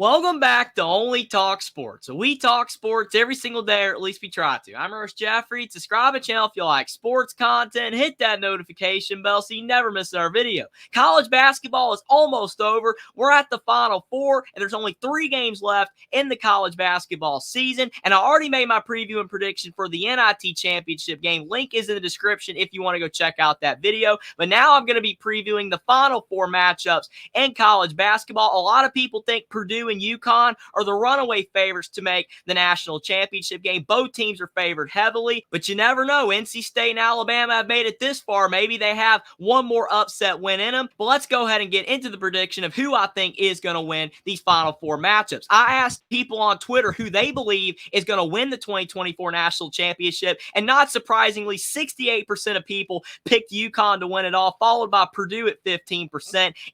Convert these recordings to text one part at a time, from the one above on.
Welcome back to Only Talk Sports. So we talk sports every single day, or at least we try to. I'm Ernest Jeffrey. Subscribe to the channel if you like sports content. Hit that notification bell so you never miss our video. College basketball is almost over. We're at the Final Four, and there's only 3 games left in the college basketball season. And I already made my preview and prediction for the NIT championship game. Link is in the description if you want to go check out that video. But now I'm going to be previewing the Final Four matchups in college basketball. A lot of people think Purdue and UConn are the runaway favorites to make the national championship game. Both teams are favored heavily, but you never know. NC State and Alabama have made it this far. Maybe they have one more upset win in them. But let's go ahead and get into the prediction of who I think is going to win these Final Four matchups. I asked people on Twitter who they believe is going to win the 2024 national championship, and not surprisingly, 68% of people picked UConn to win it all, followed by Purdue at 15%.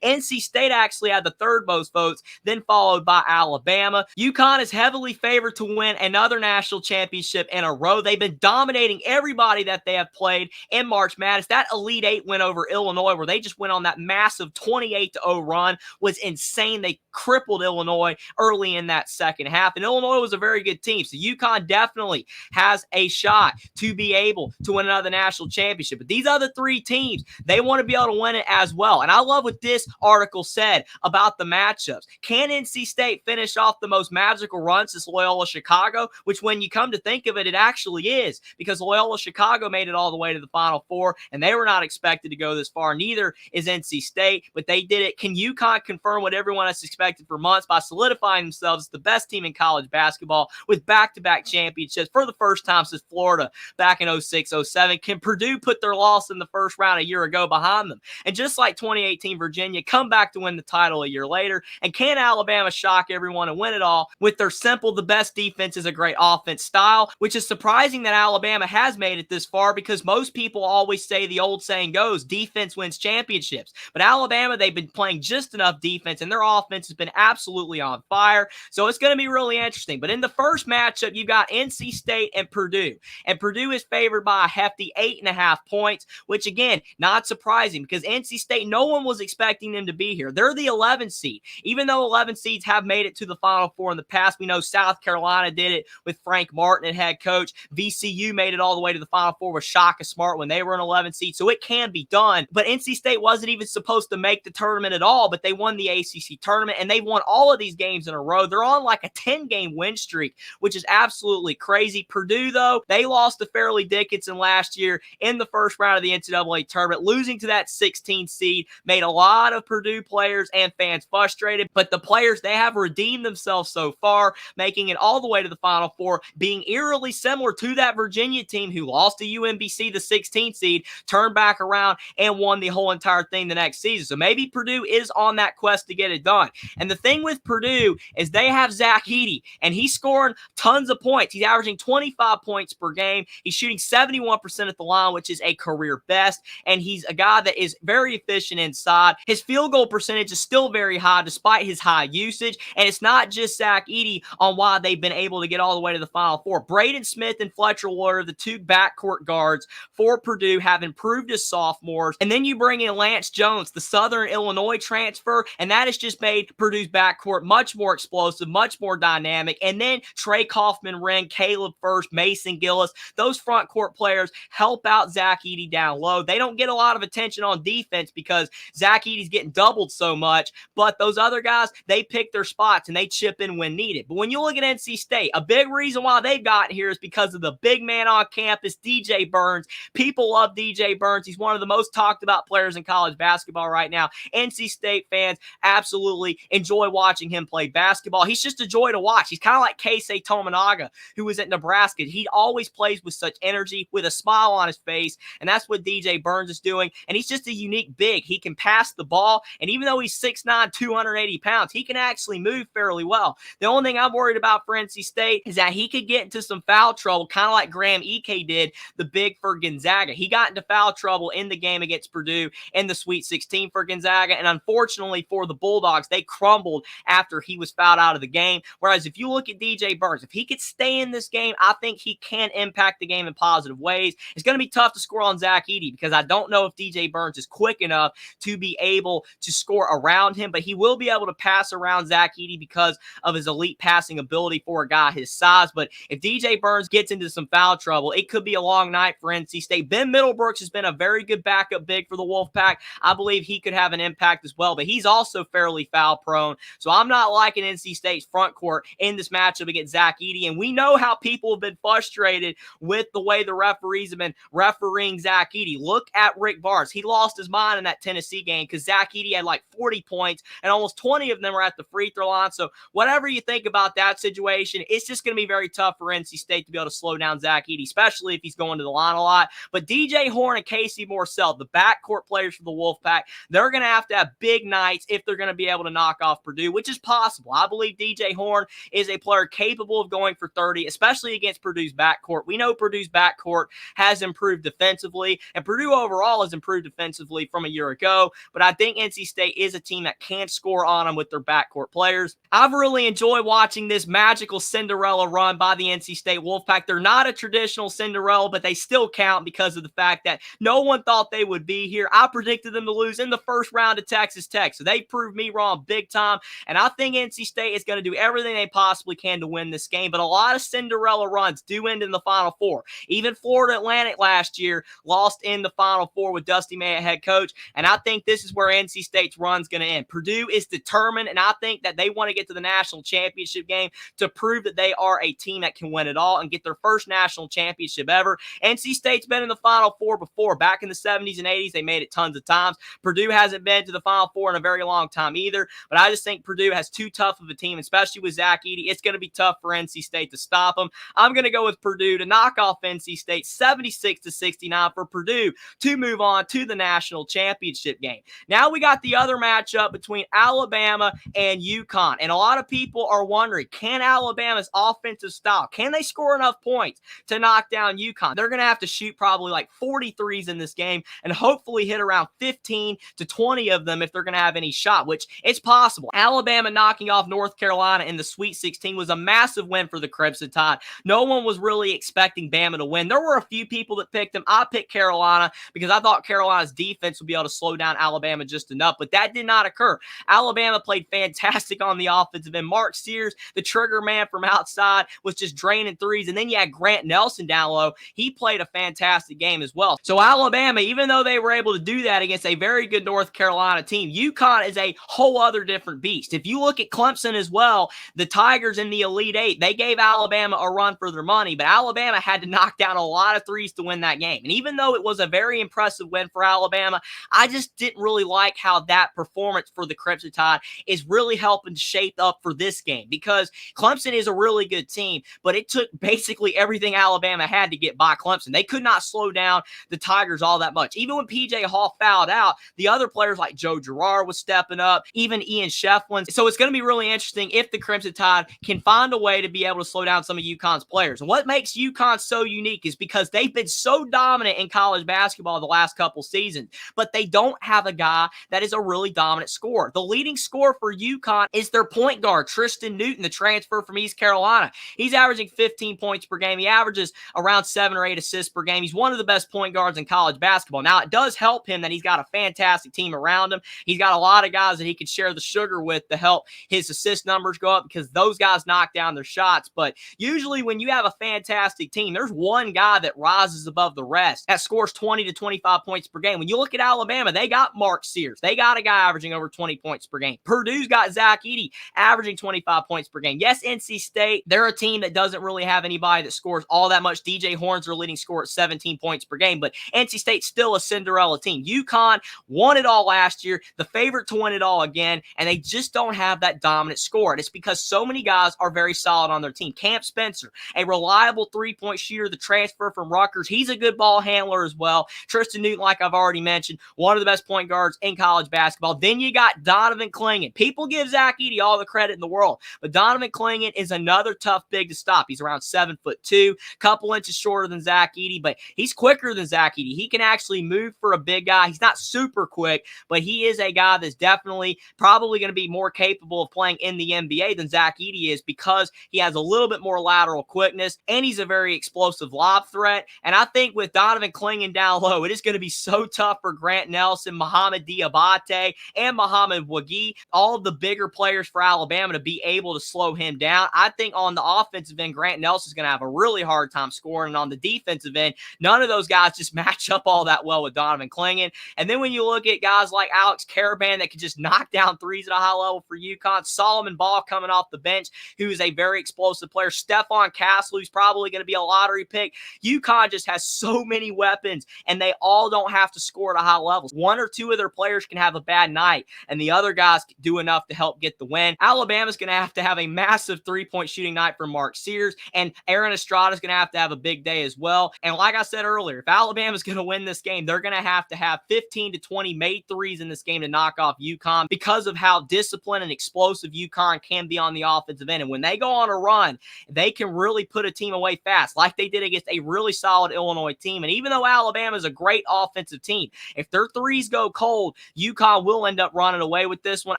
NC State actually had the third most votes, then followed by Alabama. UConn is heavily favored to win another national championship in a row. They've been dominating everybody that they have played in March Madness. That Elite Eight win over Illinois, where they just went on that massive 28-0 run, was insane. They crippled Illinois early in that second half, and Illinois was a very good team. So UConn definitely has a shot to be able to win another national championship. But these other 3 teams, they want to be able to win it as well. And I love what this article said about the matchups. Can NC State finish off the most magical run since Loyola Chicago? Which, when you come to think of it, it actually is, because Loyola Chicago made it all the way to the Final Four, and they were not expected to go this far. Neither is NC State, but they did it. Can UConn confirm what everyone has expected for months by solidifying themselves as the best team in college basketball with back-to-back championships for the first time since Florida back in 06-07? Can Purdue put their loss in the first round a year ago behind them, and just like 2018 Virginia, come back to win the title a year later? And can Alabama shock everyone and win it all with their simple, the best defense is a great offense style, which is surprising that Alabama has made it this far, because most people always say the old saying goes, defense wins championships. But Alabama, they've been playing just enough defense, and their offense has been absolutely on fire. So it's going to be really interesting. But in the first matchup, you've got NC State and Purdue. And Purdue is favored by a hefty 8.5 points, which, again, not surprising, because NC State, no one was expecting them to be here. They're the 11th seed. Even though 11 seeds have made it to the Final Four in the past, we know South Carolina did it with Frank Martin at head coach. VCU made it all the way to the Final Four with Shaka Smart when they were an 11 seed, so it can be done. But NC State wasn't even supposed to make the tournament at all, but they won the ACC tournament, and they've won all of these games in a row. They're on like a 10-game win streak, which is absolutely crazy. Purdue, though, they lost to Fairleigh Dickinson last year in the first round of the NCAA tournament. Losing to that 16 seed made a lot of Purdue players and fans frustrated, but the players, they have redeemed themselves so far, making it all the way to the Final Four, being eerily similar to that Virginia team who lost to UMBC, the 16th seed, turned back around and won the whole entire thing the next season. So maybe Purdue is on that quest to get it done. And the thing with Purdue is they have Zach Edey, and he's scoring tons of points. He's averaging 25 points per game. He's shooting 71% at the line, which is a career best, and he's a guy that is very efficient inside. His field goal percentage is still very high despite his high usage, and it's not just Zach Edey on why they've been able to get all the way to the Final Four. Braden Smith and Fletcher Warner, the 2 backcourt guards for Purdue, have improved as sophomores, and then you bring in Lance Jones, the Southern Illinois transfer, and that has just made Purdue's backcourt much more explosive, much more dynamic. And then Trey Kaufman-Ring, Caleb First, Mason Gillis, those front court players help out Zach Edey down low. They don't get a lot of attention on defense because Zach Edey's getting doubled so much, but those other guys, they pick their spots and they chip in when needed. But when you look at NC State, a big reason why they've gotten here is because of the big man on campus, DJ Burns. People love DJ Burns. He's one of the most talked about players in college basketball right now. NC State fans absolutely enjoy watching him play basketball. He's just a joy to watch. He's kind of like Keisei Tominaga, who was at Nebraska. He always plays with such energy, with a smile on his face, and that's what DJ Burns is doing. And he's just a unique big. He can pass the ball, and even though he's 6'9", 280 pounds, he can actually move fairly well. The only thing I'm worried about for NC State is that he could get into some foul trouble, kind of like Graham Ike did, the big for Gonzaga. He got into foul trouble in the game against Purdue in the Sweet 16 for Gonzaga, and unfortunately for the Bulldogs, they crumbled after he was fouled out of the game. Whereas if you look at DJ Burns, if he could stay in this game, I think he can impact the game in positive ways. It's going to be tough to score on Zach Edey because I don't know if DJ Burns is quick enough to be able to score around him, but he will be able to pass around Zach Edey because of his elite passing ability for a guy his size. But if DJ Burns gets into some foul trouble, it could be a long night for NC State. Ben Middlebrooks has been a very good backup big for the Wolfpack. I believe he could have an impact as well, but he's also fairly foul prone. So I'm not liking NC State's front court in this matchup against Zach Edey. And we know how people have been frustrated with the way the referees have been refereeing Zach Edey. Look at Rick Barnes. He lost his mind in that Tennessee game because Zach Edey had like 40 points and almost 20 of them were at the free throw line. So whatever you think about that situation, it's just going to be very tough for NC State to be able to slow down Zach Edey, especially if he's going to the line a lot. But DJ Horne and Casey Morsell, the backcourt players for the Wolfpack, they're going to have big nights if they're going to be able to knock off Purdue, which is possible. I believe DJ Horne is a player capable of going for 30, especially against Purdue's backcourt. We know Purdue's backcourt has improved defensively, and Purdue overall has improved defensively from a year ago, but I think NC State is a team that can score on them with their backcourt players. I've really enjoyed watching this magical Cinderella run by the NC State Wolfpack. They're not a traditional Cinderella, but they still count because of the fact that no one thought they would be here. I predicted them to lose in the first round of Texas Tech, so they proved me wrong big time, and I think NC State is going to do everything they possibly can to win this game, but a lot of Cinderella runs do end in the Final Four. Even Florida Atlantic last year lost in the Final Four with Dusty May at head coach, and I think this is where NC State's run's going to end. Purdue is determined, and I think that they want to get to the national championship game to prove that they are a team that can win it all and get their first national championship ever. NC State's been in the Final Four before. Back in the 70s and 80s, they made it tons of times. Purdue hasn't been to the Final Four in a very long time either, but I just think Purdue has too tough of a team, especially with Zach Edey. It's going to be tough for NC State to stop them. I'm going to go with Purdue to knock off NC State 76-69 for Purdue to move on to the national championship game. Now we got the other matchup between Alabama and UConn, and a lot of people are wondering, can Alabama's offensive style, can they score enough points to knock down UConn? They're going to have to shoot probably like 43s in this game and hopefully hit around 15 to 20 of them if they're going to have any shot, which it's possible. Alabama knocking off North Carolina in the Sweet 16 was a massive win for the Crimson Tide. No one was really expecting Bama to win. There were a few people that picked them. I picked Carolina because I thought Carolina's defense would be able to slow down Alabama just enough, but that did not occur. Alabama played fantastic on the offensive end. Mark Sears, the trigger man from outside, was just draining threes, and then you had Grant Nelson down low. He played a fantastic game as well. So Alabama, even though they were able to do that against a very good North Carolina team, UConn is a whole other different beast. If you look at Clemson as well, the Tigers in the Elite Eight, they gave Alabama a run for their money, but Alabama had to knock down a lot of threes to win that game. And even though it was a very impressive win for Alabama, I just didn't really like how that performance for the Crimson Tide is really helping to shape up for this game, because Clemson is a really good team, but it took basically everything Alabama had to get by Clemson. They could not slow down the Tigers all that much. Even when P.J. Hall fouled out, the other players like Joe Girard was stepping up, even Ian Shefflin. So it's going to be really interesting if the Crimson Tide can find a way to be able to slow down some of UConn's players. And what makes UConn so unique is because they've been so dominant in college basketball the last couple seasons, but they don't have a guy that is a really dominant scorer. The leading scorer for UConn is their point guard, Tristan Newton, the transfer from East Carolina. He's averaging 15 points per game. He averages around 7 or 8 assists per game. He's one of the best point guards in college basketball. Now, it does help him that he's got a fantastic team around him. He's got a lot of guys that he can share the sugar with to help his assist numbers go up, because those guys knock down their shots. But usually when you have a fantastic team, there's one guy that rises above the rest that scores 20 to 25 points per game. When you look at Alabama, they got Mark Sears. They got a guy averaging over 20 points per game. Purdue's got Zach Edey averaging 25 points per game. Yes, NC State, they're a team that doesn't really have anybody that scores all that much. DJ Horne's their leading scorer at 17 points per game, but NC State's still a Cinderella team. UConn won it all last year, the favorite to win it all again, and they just don't have that dominant score. And it's because so many guys are very solid on their team. Camp Spencer, a reliable three-point shooter, the transfer from Rutgers. He's a good ball handler as well. Tristan Newton, like I've already mentioned, one of the best point guards in college basketball. Then you got Donovan Clingan. People give Zach Edey all the credit in the world, but Donovan Clingan is another tough big to stop. He's around 7'2", couple inches shorter than Zach Edey, but he's quicker than Zach Edey. He can actually move for a big guy. He's not super quick, but he is a guy that's definitely probably probably going to be more capable of playing in the NBA than Zach Edey is because he has a little bit more lateral quickness and he's a very explosive lob threat. And I think with Donovan clinging down low, it is going to be so tough for Grant Nelson, Mohamed Diabate, and Mohamed Wagi, all of the bigger players for Alabama, to be able to slow him down. I think on the offensive end, Grant Nelson is going to have a really hard time scoring. And on the defensive end, none of those guys just match up all that well with Donovan Clingan. And then when you look at guys like Alex Caravan that can just knock down threes at a high level for UConn, Solomon Ball coming off the bench, who is a very explosive player, Stephon Castle, who's probably going to be a lottery pick. UConn just has so many weapons, and they all don't have to score at a high level. One or two of their players can have a bad night, and the other guys do enough to help get the win. Alabama's going to have a massive three-point shooting night from Mark Sears, and Aaron Estrada's going to have a big day as well. And like I said earlier, if Alabama's going to win this game, they're going to have 15 to 20 made threes in this game to knock off UConn because of how disciplined and explosive UConn can be on the offensive end. And when they go on a run, they can really put a team away fast, like they did against a really solid Illinois team. And even though Alabama is a great offensive team, if their threes go cold, UConn will end up running away with this one.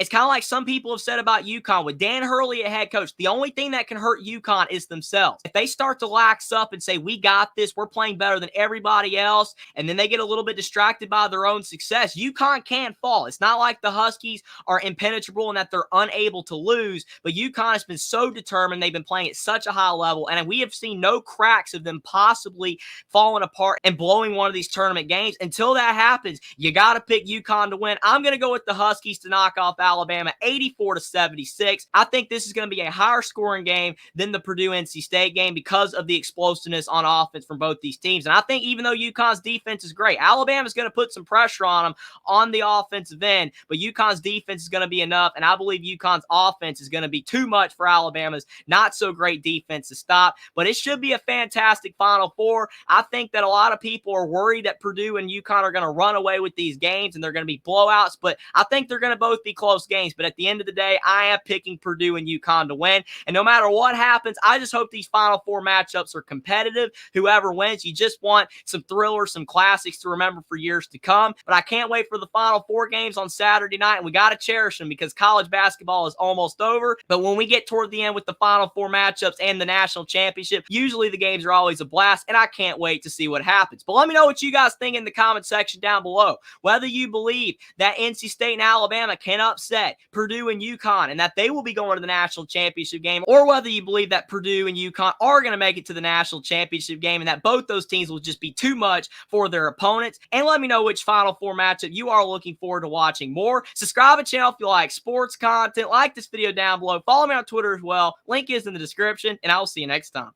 It's kind of like some people have said about UConn with Dan Hurley at head coach. The only thing that can hurt UConn is themselves. If they start to lax up and say, we got this, we're playing better than everybody else, and then they get a little bit distracted by their own success, UConn can fall. It's not like the Huskies are impenetrable and that they're unable to lose, but UConn has been so determined. They've been playing at such a high level, and we have seen no cracks of them possibly falling apart and blowing one of these tournament games. Until that happens, you got to pick UConn to win. I'm going to go with the Huskies to knock off Alabama 84-76. I think this is going to be a higher scoring game than the Purdue-NC State game because of the explosiveness on offense from both these teams. And I think even though UConn's defense is great, Alabama's going to put some pressure on them on the offensive end, but UConn's defense is going to be enough, and I believe UConn's offense is going to be too much for Alabama's not so great defense to stop. But it should be a fantastic Final Four. I think that a lot of people are worried that Purdue and UConn are going to run away with these games and they're going to be blowouts, but I think they're going to both be close games. But at the end of the day, I am picking Purdue and UConn to win. And no matter what happens, I just hope these Final Four matchups are competitive. Whoever wins, you just want some thrillers, some classics to remember for years to come. But I can't wait for the Final Four games on Saturday night, and we got to cherish them because college basketball is almost over. But when we get toward the end with the Final Four matchups and the national championship, usually the games are always a blast, and I can't wait to see what happens. But let me know what you guys think in the comment section down below. Whether you believe that NC State and Alabama can upset Purdue and UConn and that they will be going to the national championship game, or whether you believe that Purdue and UConn are going to make it to the national championship game and that both those teams will just be too much for their opponents. And let me know which Final Four matchup you are looking forward to watching more. Subscribe to the channel if you like sports content. Like this video down below. Follow me on Twitter as well. Link is in the description, and I will see you next time.